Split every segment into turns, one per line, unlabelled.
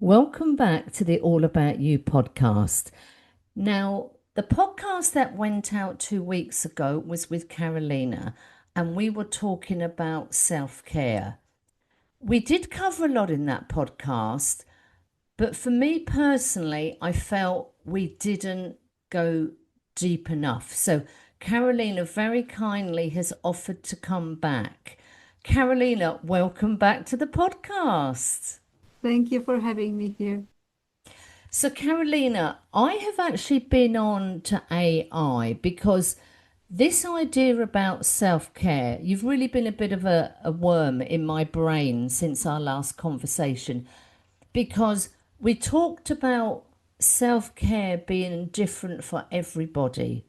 Welcome back to the All About You podcast. Now, the podcast that went out 2 weeks ago was with Karolina, and we were talking about self care. We did cover a lot in that podcast, but for me personally, I felt we didn't go deep enough. So, Karolina very kindly has offered to come back. Karolina, welcome back to the podcast.
Thank you for having me here.
So, Carolina, I have actually been on to AI because this idea about self care, you've really been a bit of a worm in my brain since our last conversation because we talked about self care being different for everybody.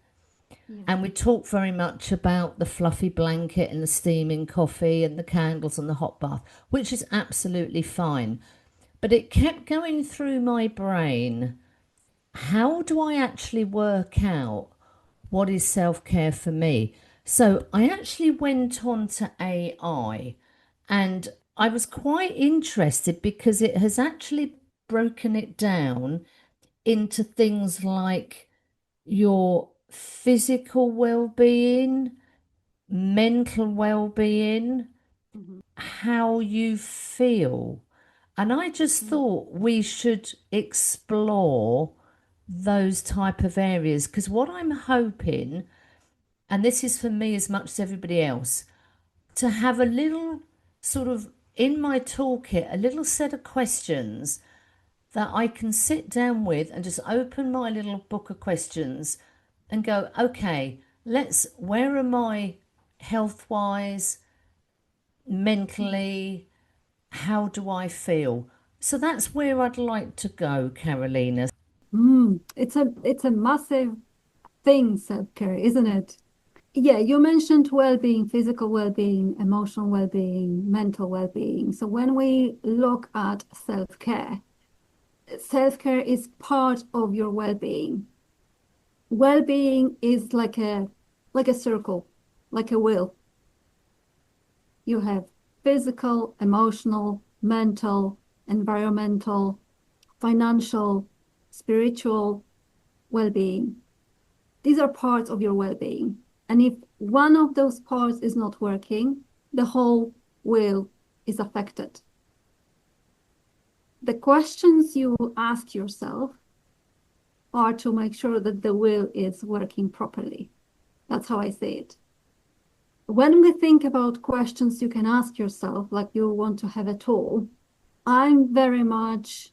Yeah.
And we talked very much about the fluffy blanket and the steaming coffee and the candles and the hot bath, which is absolutely fine. But it kept going through my brain, how do I actually work out what is self care for me? So I actually went on to AI and I was quite interested because it has actually broken it down into things like your physical well being, mental well being,
Mhm.
how you feel. And I just
Yeah.
thought we should explore those type of areas because what I'm hoping, and this is for me as much as everybody else, to have a little sort of in my toolkit, a little set of questions that I can sit down with and just open my little book of questions and go, okay, where am I health wise,
Mhm.
mentally, how do I feel? So that's where I'd like to go, Carolina.
It's a massive thing, self-care, isn't it? Yeah, you mentioned well-being, physical well-being, emotional well-being, mental well-being. So when we look at self-care, self-care is part of your well-being. Well-being is like a circle, like a wheel. You have physical, emotional, mental, environmental, financial, spiritual well-being. These are parts of your well-being. And if one of those parts is not working, the whole wheel is affected. The questions you ask yourself are to make sure that the wheel is working properly. That's how I say it. When we think about questions you can ask yourself, like you want to have a tool, I'm very much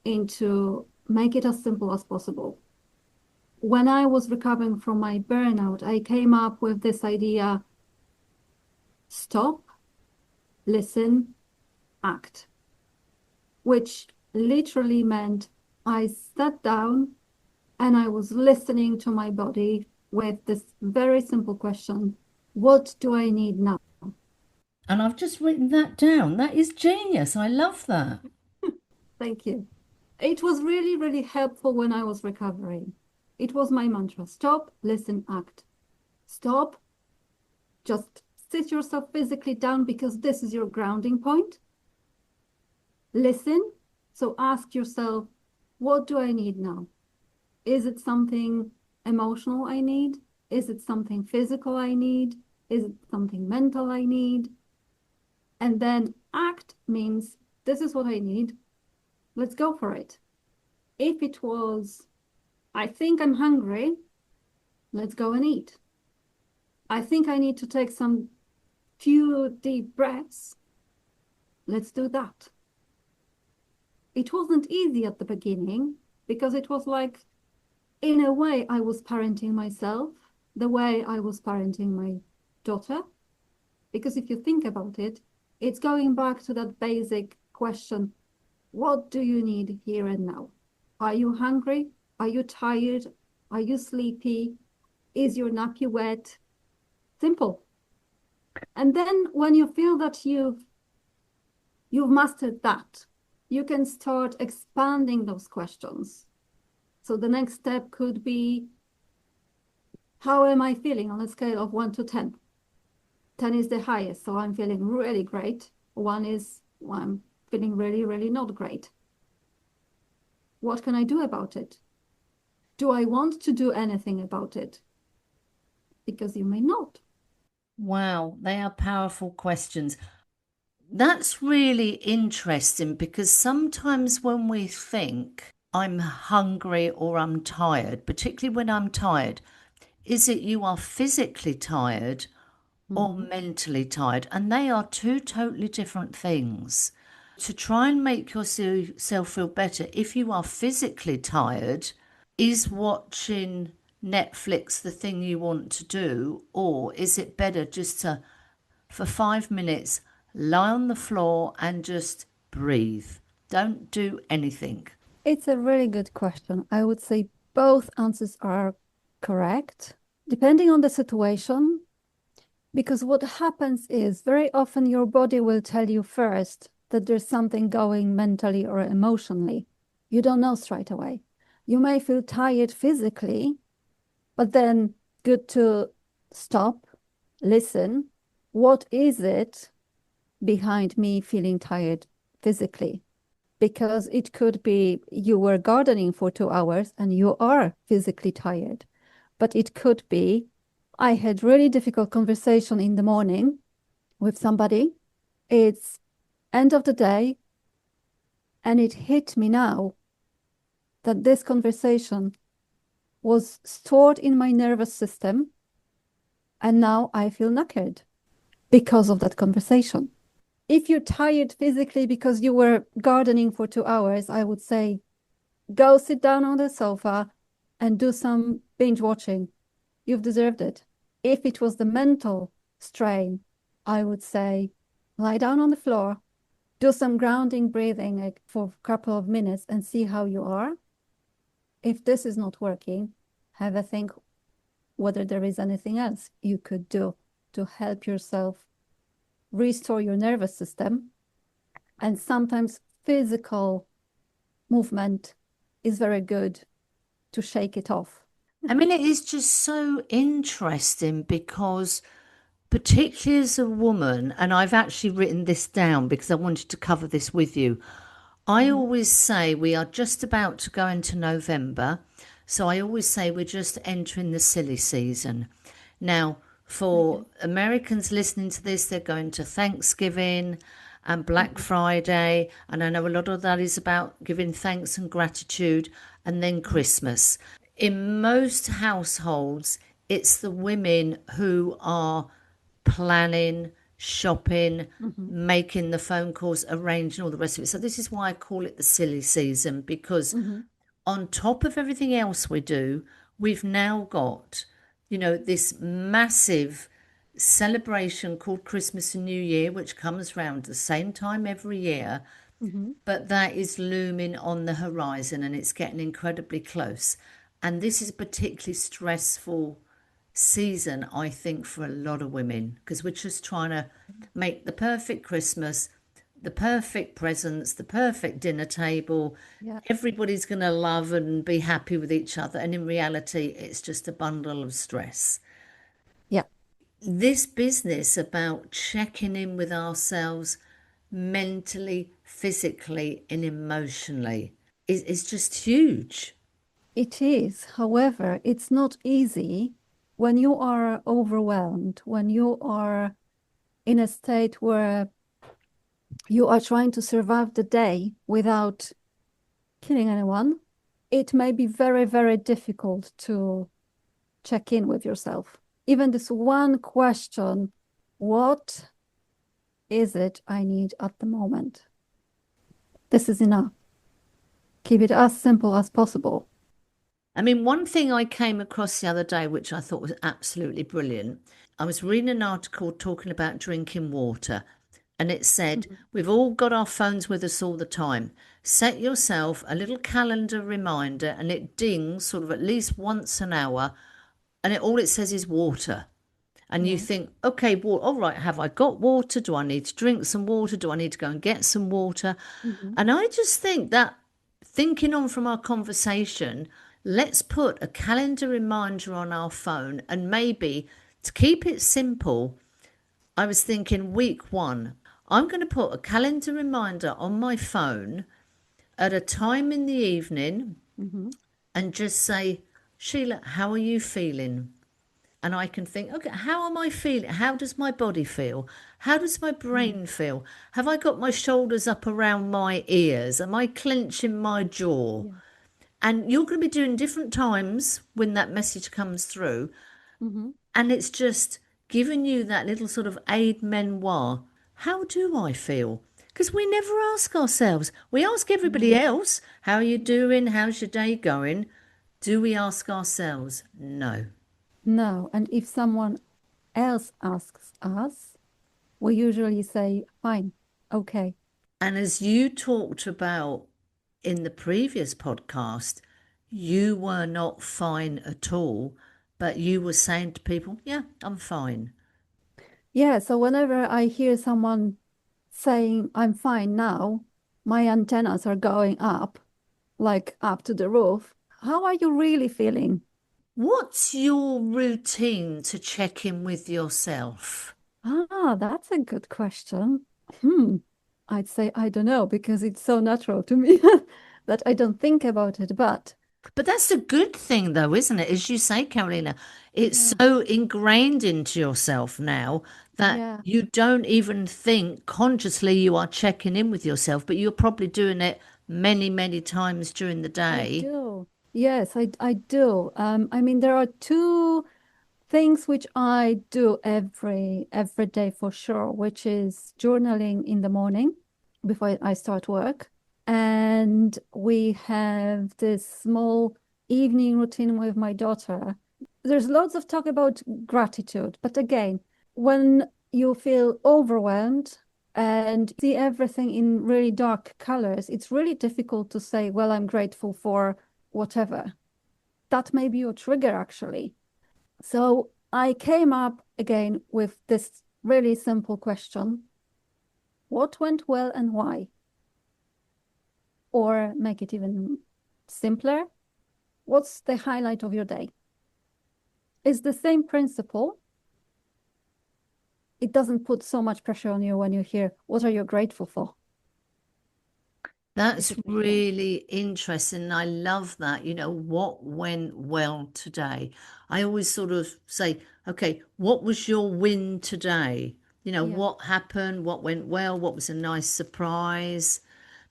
into make it as simple as possible. When I was recovering from my burnout, I came up with this idea: stop, listen, act, which literally meant I sat down and I was listening to my body with this very simple question: what do I need now?
And I've just written that down. That is genius. I love that.
Thank you. It was really, really helpful when I was recovering. It was my mantra: stop, listen, act. Stop, just sit yourself physically down because this is your grounding point. Listen, so ask yourself, what do I need now? Is it something emotional I need? Is it something physical I need? Is it something mental I need? And then act means this is what I need. Let's go for it. If it was, I think I'm hungry, let's go and eat. I think I need to take some few deep breaths. Let's do that. It wasn't easy at the beginning because it was like, in a way, I was parenting myself the way I was parenting my daughter. Because if you think about it, it's going back to that basic question: what do you need here and now? Are you hungry? Are you tired? Are you sleepy? Is your nappy wet? Simple. And then when you feel that you've mastered that, you can start expanding those questions. So the next step could be, how am I feeling on a scale of 1 to 10? 10 is the highest, so I'm feeling really great. 1 is, well, I'm feeling really, really not great. What can I do about it? Do I want to do anything about it? Because you may not.
Wow, they are powerful questions. That's really interesting because sometimes when we think I'm hungry or I'm tired, particularly when I'm tired, is it you are physically tired or
Mhm.
mentally tired? And they are two totally different things. To try and make yourself feel better, if you are physically tired, is watching Netflix the thing you want to do, or is it better just to, for 5 minutes, lie on the floor and just breathe? Don't do anything.
It's a really good question. I would say both answers are correct, depending on the situation, because what happens is very often your body will tell you first that there's something going mentally or emotionally. You don't know straight away. You may feel tired physically, but then good to stop, listen. What is it behind me feeling tired physically? Because it could be you were gardening for 2 hours and you are physically tired. But it could be I had really difficult conversation in the morning with somebody. It's end of the day, and it hit me now that this conversation was stored in my nervous system, and now I feel knackered because of that conversation. If you're tired physically because you were gardening for 2 hours, I would say go sit down on the sofa and do some binge watching. You've deserved it. If it was the mental strain, I would say lie down on the floor, do some grounding breathing like, for a couple of minutes and see how you are. If this is not working, have a think whether there is anything else you could do to help yourself restore your nervous system. And sometimes physical movement is very good to shake it off.
I mean, it is just so interesting because, particularly as a woman, and I've actually written this down because I wanted to cover this with you. I
Mhm.
always say we are just about to go into November. So I always say we're just entering the silly season. Now, for
Okay.
Americans listening to this, they're going to Thanksgiving and Black
Mhm.
Friday. And I know a lot of that is about giving thanks and gratitude, and then
Mhm.
Christmas. In most households, it's the women who are planning, shopping,
Mhm.
making the phone calls, arranging all the rest of it. So this is why I call it the silly season, because
Mhm.
on top of everything else we do, we've now got, this massive celebration called Christmas and New Year, which comes round the same time every year,
Mhm.
but that is looming on the horizon and it's getting incredibly close. And this is a particularly stressful season, I think, for a lot of women because we're just trying to make the perfect Christmas, the perfect presents, the perfect dinner table.
Yeah.
Everybody's going to love and be happy with each other. And in reality, it's just a bundle of stress.
Yeah.
This business about checking in with ourselves mentally, physically, and emotionally is just huge.
It is. However, it's not easy when you are overwhelmed, when you are in a state where you are trying to survive the day without killing anyone. It may be very, very difficult to check in with yourself. Even this one question, what is it I need at the moment? This is enough. Keep it as simple as possible.
I mean, one thing I came across the other day, which I thought was absolutely brilliant, I was reading an article talking about drinking water, and it said,
Mhm.
we've all got our phones with us all the time. Set yourself a little calendar reminder, and it dings sort of at least once an hour, and all it says is water. And you
Yeah.
think, okay, well, all right, have I got water? Do I need to drink some water? Do I need to go and get some water?
Mhm.
And I just think that thinking on from our conversation, let's put a calendar reminder on our phone and maybe to keep it simple, I was thinking week one, I'm going to put a calendar reminder on my phone at a time in the evening
Hmm.
and just say, Sheila, how are you feeling? And I can think, okay, how am I feeling? How does my body feel? How does my
Mm.
brain feel? Have I got my shoulders up around my ears? Am I clenching my jaw?
Yeah.
And you're going to be doing different times when that message comes through.
Hmm.
And it's just giving you that little sort of aid memoir. How do I feel? Because we never ask ourselves. We ask everybody
No.
else, how are you
Yeah.
doing? How's your day going? Do we ask ourselves? No.
No. And if someone else asks us, we usually say, fine, okay.
And as you talked about in the previous podcast, you were not fine at all, but you were saying to people, yeah, I'm fine.
Yeah. So whenever I hear someone saying, I'm fine now, my antennas are going up, like up to the roof. How are you really feeling?
What's your routine to check in with yourself?
Ah, that's a good question. Hmm. I'd say I don't know because it's so natural to me that I don't think about it. But
But that's the good thing, though, isn't it? As you say, Carolina, it's
yeah,
so ingrained into yourself now that
yeah,
you don't even think consciously you are checking in with yourself, but you're probably doing it many, many times during the
I
day.
do. Yes, I do. I mean, there are two things which I do every day for sure, which is journaling in the morning before I start work. And we have this small evening routine with my daughter. There's lots of talk about gratitude, but again, when you feel overwhelmed and see everything in really dark colors, it's really difficult to say, well, I'm grateful for whatever. That may be your trigger, actually. So I came up again with this really simple question. What went well and why? Or make it even simpler. What's the highlight of your day? It's the same principle. It doesn't put so much pressure on you when you hear, what are you grateful for?
That's
If it makes sense.
really interesting. I love that. What went well today? I always sort of say, okay, what was your win today?
Yeah.
What happened? What went well? What was a nice surprise?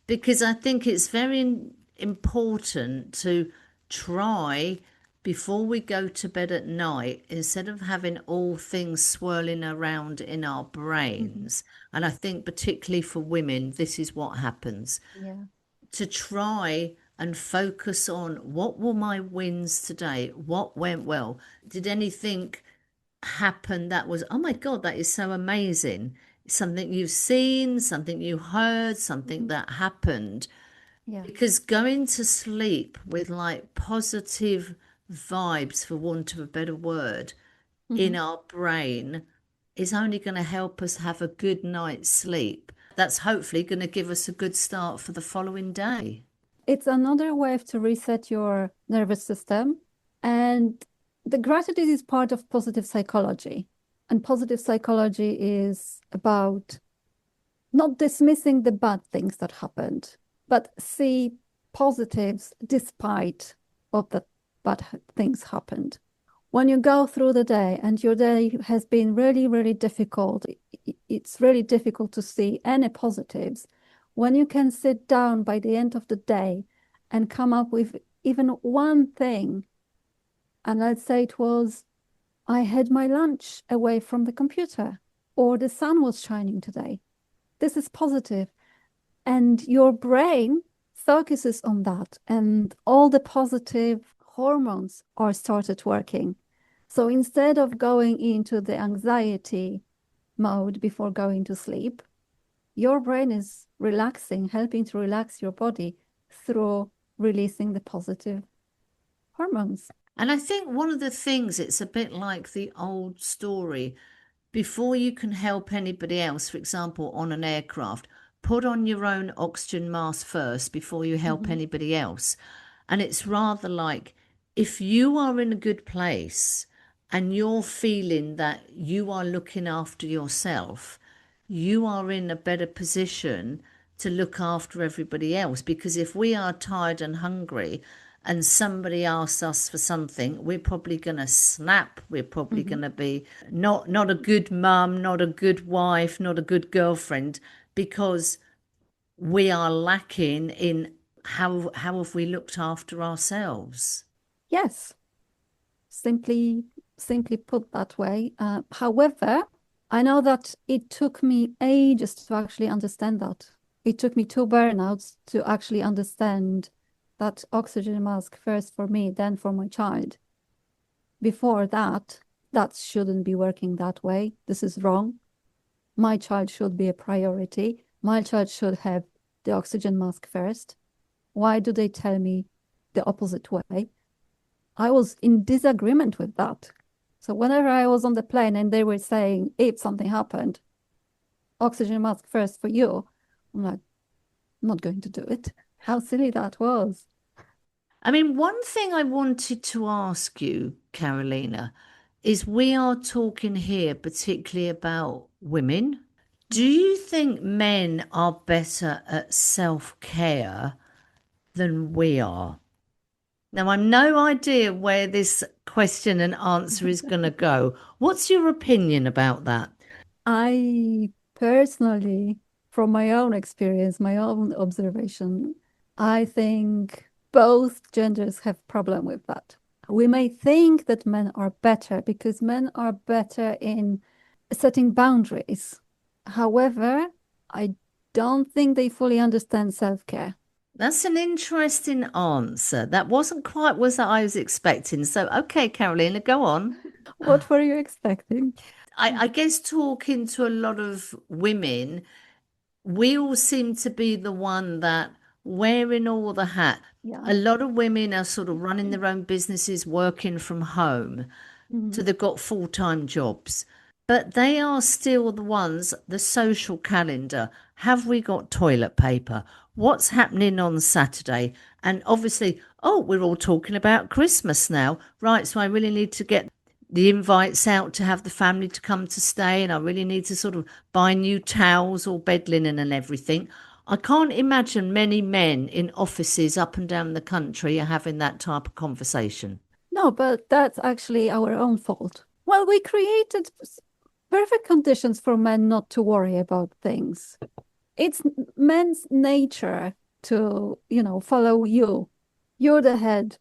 Because I think it's very important to try before we go to bed at night, instead of having all things swirling around in our
Hmm.
brains. And I think, particularly for women, this is what happens,
Yeah.
to try and focus on what were my wins today? What went well? Did anything happen that was, oh my God, that is so amazing? Something you've seen, something you heard, something
Hmm.
that happened.
Yeah.
Because going to sleep with like positive vibes, for want of a better word,
Hmm.
in our brain is only going to help us have a good night's sleep. That's hopefully going to give us a good start for the following day.
It's another way to reset your nervous system. And the gratitude is part of positive psychology. And positive psychology is about not dismissing the bad things that happened, but see positives despite of the bad things happened. When you go through the day and your day has been really, really difficult, it's really difficult to see any positives. When you can sit down by the end of the day and come up with even one thing, and let's say it was, I had my lunch away from the computer, or the sun was shining today. This is positive, and your brain focuses on that, and all the positive hormones are started working. So instead of going into the anxiety mode before going to sleep, your brain is relaxing, helping to relax your body through releasing the positive hormones.
And I think one of the things, it's a bit like the old story. Before you can help anybody else, for example, on an aircraft, put on your own oxygen mask first before you help
Mhm.
anybody else. And it's rather like, if you are in a good place and you're feeling that you are looking after yourself, you are in a better position to look after everybody else. Because if we are tired and hungry and somebody asks us for something, we're probably going to snap. We're probably
Mhm.
going to be not a good mum, not a good wife, not a good girlfriend, because we are lacking in how have we looked after ourselves.
Yes, simply simply put that way. However, I know that it took me ages to actually understand that. It took me two burnouts to actually understand that oxygen mask first for me, then for my child. Before that, that shouldn't be working that way. This is wrong. My child should be a priority. My child should have the oxygen mask first. Why do they tell me the opposite way? I was in disagreement with that. So whenever I was on the plane and they were saying, if something happened, oxygen mask first for you, I'm like, I'm not going to do it. How silly that was.
I mean, one thing I wanted to ask you, Carolina, is we are talking here particularly about women. Do
Yeah.
you think men are better at self-care than we are? Now, I've no idea where this question and answer is going to go. What's your opinion about that?
I personally, from my own experience, my own observation, I think both genders have problem with that. We may think that men are better because men are better in setting boundaries. However, I don't think they fully understand self-care.
That's an interesting answer. That wasn't quite what I was expecting. So, okay, Carolina, go on.
What were you expecting?
I guess talking to a lot of women, we all seem to be the one that wearing all the hat.
Yeah.
A lot of women are sort of running their own businesses, working from home. So
Mhm.
they've got full-time jobs. But they are still the ones, the social calendar. Have we got toilet paper? What's happening on Saturday? And obviously, oh, we're all talking about Christmas now. Right, so I really need to get the invites out to have the family to come to stay, and I really need to sort of buy new towels or bed linen and everything. I can't imagine many men in offices up and down the country are having that type of conversation.
No, but that's actually our own fault. Well, we created perfect conditions for men not to worry about things. It's men's nature to, follow you. You're the head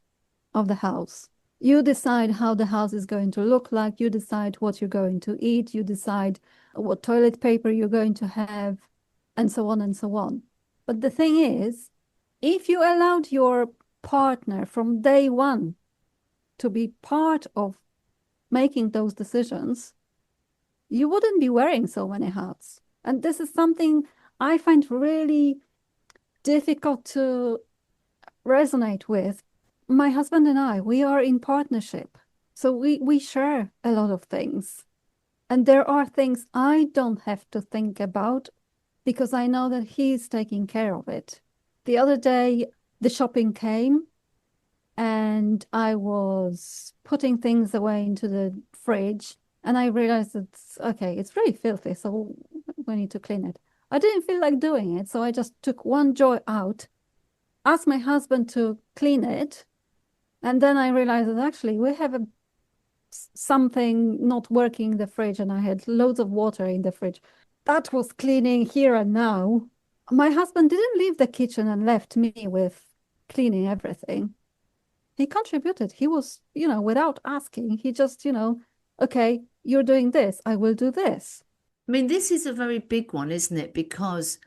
of the house. You decide how the house is going to look like. You decide what you're going to eat. You decide what toilet paper you're going to have, and so on and so on. But the thing is, if you allowed your partner from day one to be part of making those decisions, you wouldn't be wearing so many hats. And this is something I find really difficult to resonate with. My husband and I, we are in partnership. So we share a lot of things. And there are things I don't have to think about because I know that he's taking care of it. The other day, the shopping came and I was putting things away into the fridge and I realized it's okay, it's really filthy, so we need to clean it. I didn't feel like doing it, so I just took one drawer out, asked my husband to clean it, and then I realized that actually we have something not working in the fridge and I had loads of water in the fridge. That was cleaning here and now. My husband didn't leave the kitchen and left me with cleaning everything. He contributed. He was, without asking, he just, okay, you're doing this, I will do this.
I mean, this is a very big one, isn't it? Because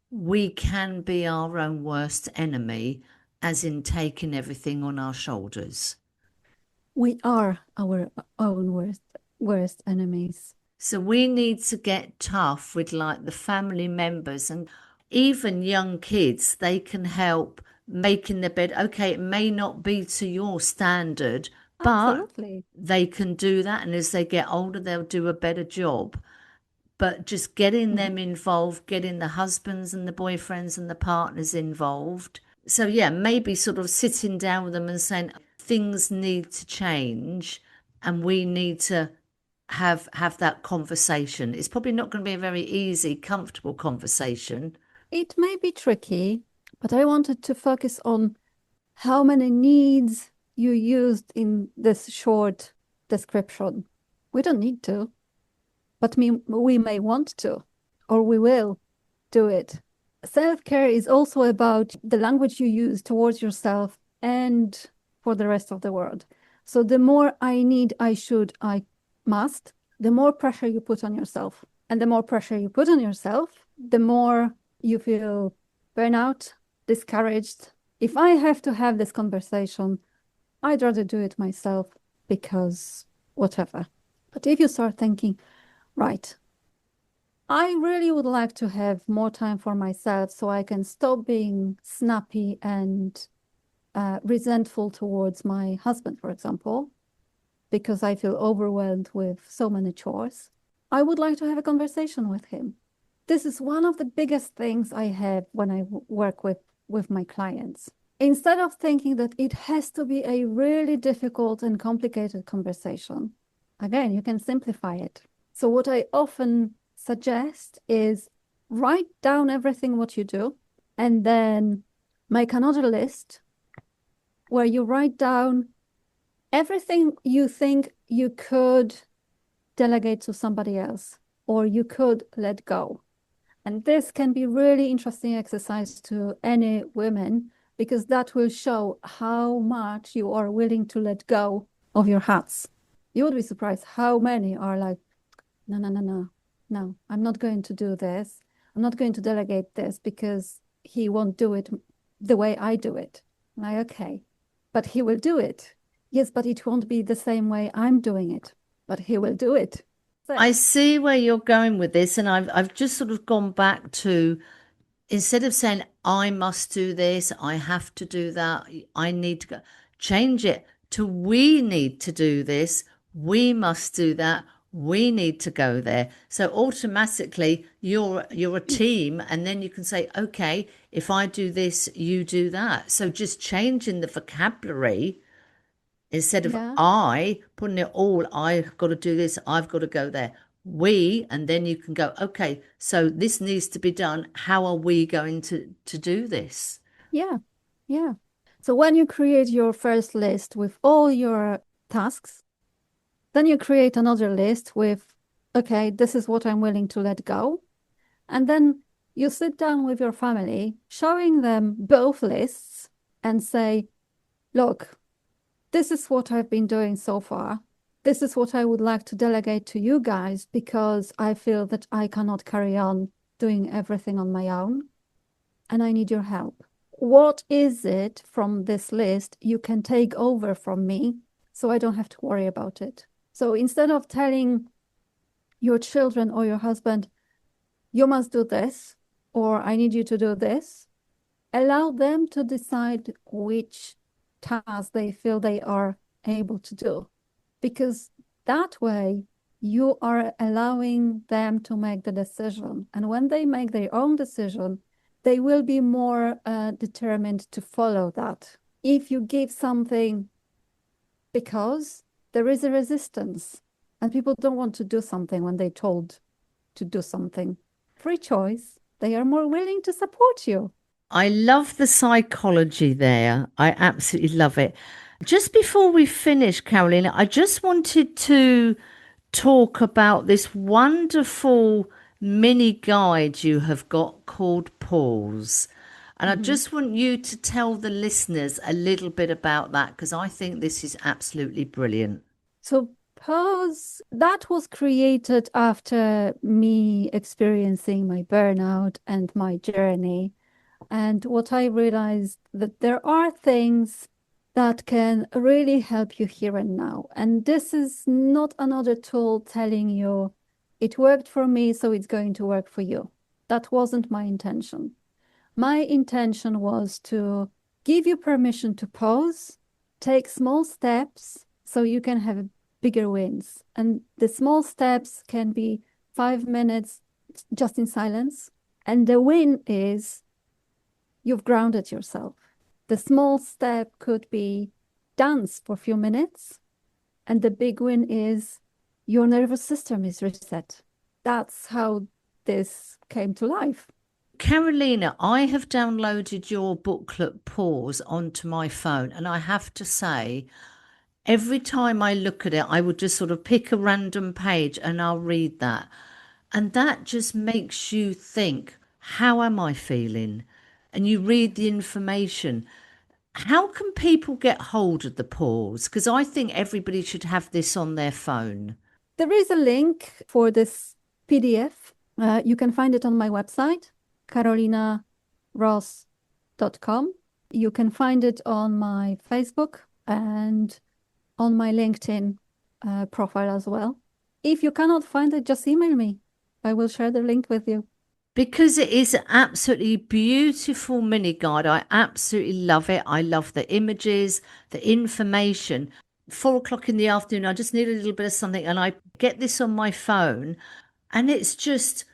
we can be our own worst enemy, as in taking everything on our shoulders.
We are our own worst enemies.
So we need to get tough with like the family members and even young kids. They can help making the bed. Okay, it may not be to your standard, but
Absolutely.
they can do that. And as they get older, they'll do a better job. But just getting
Mhm.
them involved, getting the husbands and the boyfriends and the partners involved. So, yeah, maybe sort of sitting down with them and saying things need to change and we need to have that conversation. It's probably not going to be a very easy, comfortable conversation.
It may be tricky, but I wanted to focus on how many needs you used in this short description. We don't need to, but we may want to, or we will do it. Self-care is also about the language you use towards yourself and for the rest of the world. So the more I need, I should, I must, the more pressure you put on yourself. And the more pressure you put on yourself, the more you feel burnout, discouraged. If I have to have this conversation, I'd rather do it myself because whatever. But if you start thinking, right, I really would like to have more time for myself so I can stop being snappy and resentful towards my husband, for example, because I feel overwhelmed with so many chores. I would like to have a conversation with him. This is one of the biggest things I have when I work with my clients. Instead of thinking that it has to be a really difficult and complicated conversation, again, you can simplify it. So what I often suggest is write down everything what you do and then make another list where you write down everything you think you could delegate to somebody else or you could let go. And this can be really interesting exercise to any women because that will show how much you are willing to let go of your hats. You would be surprised how many are like, no, no, no, no, no, I'm not going to do this. I'm not going to delegate this because he won't do it the way I do it. I'm like, okay, but he will do it. Yes, but it won't be the same way I'm doing it, but he will do it.
I
So,
see where you're going with this, and I've just sort of gone back to, instead of saying I must do this, I have to do that, I need to go, change it to we need to do this, we must do that, we need to go there. So automatically you're a team, and then you can say, okay, if I do this, you do that. So just changing the vocabulary. Instead of
yeah,
I putting it all, I've got to do this, I've got to go there. We, and then you can go, okay, so this needs to be done. How are we going to do this?
yeah, yeah. So when you create your first list with all your tasks, then you create another list with, okay, this is what I'm willing to let go. And then you sit down with your family, showing them both lists and say, look, this is what I've been doing so far. This is what I would like to delegate to you guys because I feel that I cannot carry on doing everything on my own and I need your help. What is it from this list you can take over from me so I don't have to worry about it? So instead of telling your children or your husband, you must do this, or I need you to do this, allow them to decide which task they feel they are able to do. Because that way, you are allowing them to make the decision. And when they make their own decision, they will be more determined to follow that. If you give something because there is a resistance and people don't want to do something when they're told to do something, free choice, they are more willing to support you.
I love the psychology there. I absolutely love it. Just before we finish, Carolina, I just wanted to talk about this wonderful mini guide you have got called Pause. And I
Mhm.
just want you to tell the listeners a little bit about that because I think this is absolutely brilliant.
Suppose that was created after me experiencing my burnout and my journey. And what I realized that there are things that can really help you here and now. And this is not another tool telling you it worked for me, so it's going to work for you. That wasn't my intention. My intention was to give you permission to pause, take small steps so you can have bigger wins. And the small steps can be 5 minutes just in silence. And the win is you've grounded yourself. The small step could be dance for a few minutes. And the big win is your nervous system is reset. That's how this came to life.
Carolina, I have downloaded your booklet Pause onto my phone, and I have to say, every time I look at it, I would just sort of pick a random page and I'll read that. And that just makes you think, how am I feeling? And you read the information. How can people get hold of the pause? Because I think everybody should have this on their phone.
There is a link for this PDF. You can find it on my website, karolinaross.com. You can find it on my Facebook and on my LinkedIn profile as well. If you cannot find it, just email me. I will share the link with you.
Because it is an absolutely beautiful mini guide. I absolutely love it. I love the images, the information. 4 o'clock in the afternoon, I just need a little bit of something, and I get this on my phone, and it's just,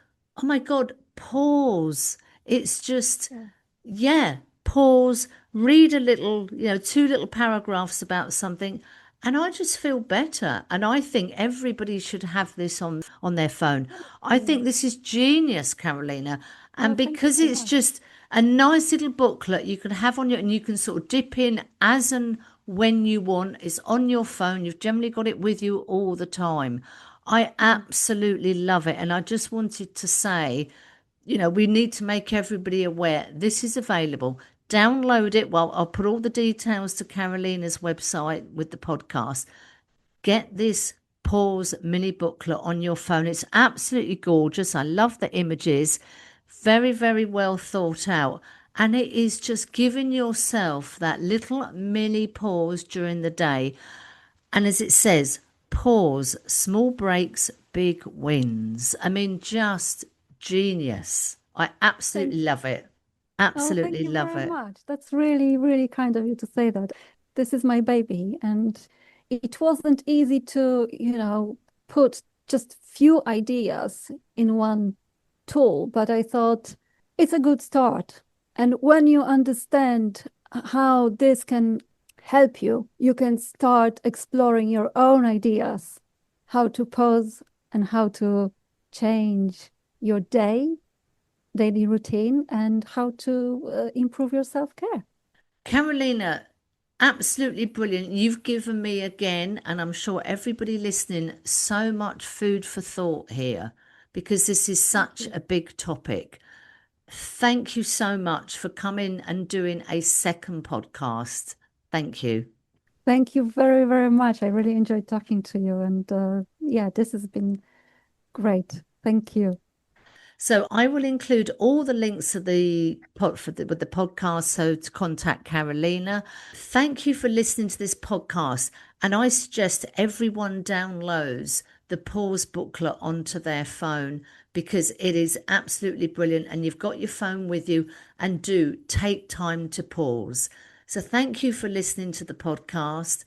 oh my God, pause. It's just,
Yeah.
yeah, pause, read a little, 2 little paragraphs about something, and I just feel better. And I think everybody should have this on their phone. I think
Mm.
this is genius, Carolina. And
Oh, thank you
because
so
it's
much.
just a nice little booklet you can have on your, and you can sort of dip in as and when you want. It's on your phone. You've generally got it with you all the time. I
Mm.
absolutely love it. And I just wanted to say, we need to make everybody aware this is available. Download it. Well, I'll put all the details to Carolina's website with the podcast. Get this pause mini booklet on your phone. It's absolutely gorgeous. I love the images. Very, very well thought out. And it is just giving yourself that little mini pause during the day. And as it says, pause, small breaks, big wins. I mean, just genius. I absolutely
Thank you.
love it.
Oh, thank
Absolutely
you
love
very
it.
much. That's really, really kind of you to say that. This is my baby, and it wasn't easy to, put just few ideas in one tool, but I thought it's a good start. And when you understand how this can help you, you can start exploring your own ideas, how to pause and how to change your daily routine, and how to improve your self-care.
Carolina, absolutely brilliant. You've given me again, and I'm sure everybody listening, so much food for thought here because this is
Thank
such
you.
a big topic. Thank you so much for coming and doing a second podcast. Thank you.
Thank you very, very much. I really enjoyed talking to you. And yeah, this has been great. Thank you.
So I will include all the links of the pod with the podcast. So to contact Carolina. Thank you for listening to this podcast. And I suggest everyone downloads the pause booklet onto their phone because it is absolutely brilliant. And you've got your phone with you, and do take time to pause. So thank you for listening to the podcast.